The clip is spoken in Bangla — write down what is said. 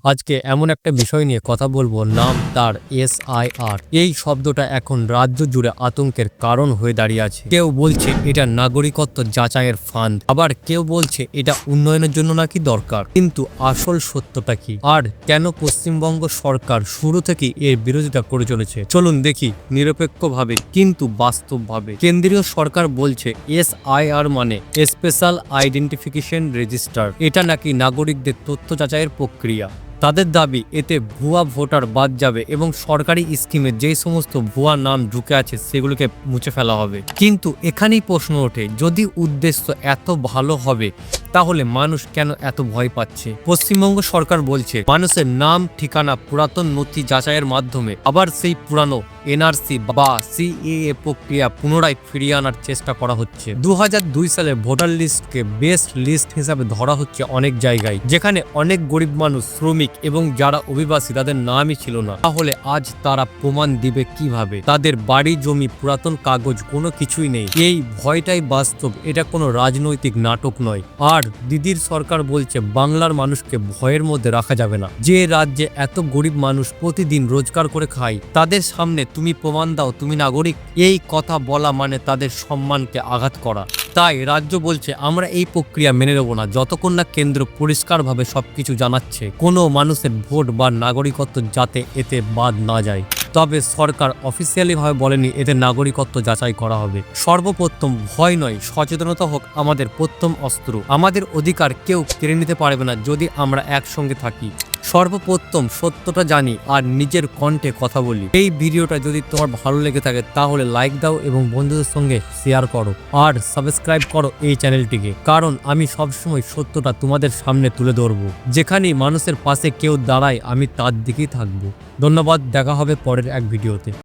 আজকে এমন একটা বিষয় নিয়ে কথা বলবো, নাম তার SIR। এই শব্দটা এখন রাজ্য জুড়ে আতঙ্কের কারণ হয়ে দাঁড়িয়ে আছে। কেউ বলছে এটা নাগরিকত্ব যাচাইয়ের ফান্ড, আবার কেউ বলছে এটা উন্নয়নের জন্য নাকি দরকার। কিন্তু আসল সত্যটা কি, আর কেন পশ্চিমবঙ্গ সরকার শুরু থেকেই এর বিরোধিতা করে চলেছে? চলুন দেখি নিরপেক্ষভাবে কিন্তু বাস্তবভাবে। কেন্দ্রীয় সরকার বলছে SIR মানে স্পেশাল আইডেন্টিফিকেশন রেজিস্টার। এটা নাকি নাগরিকদের তথ্য যাচাইয়ের প্রক্রিয়া। তাদের দাবি এতে ভুয়া ভোটার বাদ যাবে এবং সরকারি স্কিমে যেই সমস্ত ভুয়া নাম ঢুকে আছে সেগুলোকে মুছে ফেলা হবে। কিন্তু এখানেই প্রশ্ন ওঠে, যদি উদ্দেশ্য এত ভালো হবে তাহলে মানুষ কেন এত ভয় পাচ্ছে? পশ্চিমবঙ্গ সরকার বলছে মানুষের নাম ঠিকানা পুরাতন নথি যাচাইয়ের মাধ্যমে আবার সেই পুরানো NRC বা CAA প্রক্রিয়া পুনরায় ফিরিয়ে আনার চেষ্টা করা হচ্ছে। 2002 সালে ভোটার লিস্টকে বেস্ট লিস্ট হিসাবে ধরা হচ্ছে অনেক জায়গায়, যেখানে অনেক গরিব মানুষ, শ্রমিক এবং যারা অভিবাসী তাদের নামই ছিল না। তাহলে আজ তারা প্রমাণ দিবে কিভাবে? তাদের বাড়ি, জমি, পুরাতন কাগজ কোনো কিছুই নেই। এই ভয়টাই বাস্তব, এটা কোনো রাজনৈতিক নাটক নয়। আর দিদির সরকার বলছে বাংলার মানুষকে ভয়ের মধ্যে রাখা যাবে না। যে রাজ্যে এত গরিব মানুষ প্রতিদিন রোজগার করে খায়, তাদের সামনে তুমি প্রমাণ দাও তুমি নাগরিক, এই কথা বলা মানে তাদের সম্মানকে আঘাত করা। তাই রাজ্য বলছে আমরা এই প্রক্রিয়া মেনে নেব না যতক্ষণ না কেন্দ্র পরিষ্কারভাবে সবকিছু জানাচ্ছে কোনো মানুষের ভোট বা নাগরিকত্ব যাতে এতে বাদ না যায়। তবে সরকার অফিসিয়ালিভাবে বলেনি এতে নাগরিকত্ব যাচাই করা হবে। সর্বপ্রথম ভয় নয়, সচেতনতা হোক আমাদের প্রথম অস্ত্র। আমাদের অধিকার কেউ কেড়ে নিতে পারবে না যদি আমরা একসঙ্গে থাকি। সর্বপ্রথম সত্যটা জানি আর নিজের কণ্ঠে কথা বলি। এই ভিডিওটা যদি তোমার ভালো লেগে থাকে তাহলে লাইক দাও এবং বন্ধুদের সঙ্গে শেয়ার করো আর সাবস্ক্রাইব করো এই চ্যানেলটিকে, কারণ আমি সবসময় সত্যটা তোমাদের সামনে তুলে ধরবো। যেখানেই মানুষের পাশে কেউ দাঁড়ায় আমি তার দিকেই থাকবো। ধন্যবাদ, দেখা হবে পরের এক ভিডিওতে।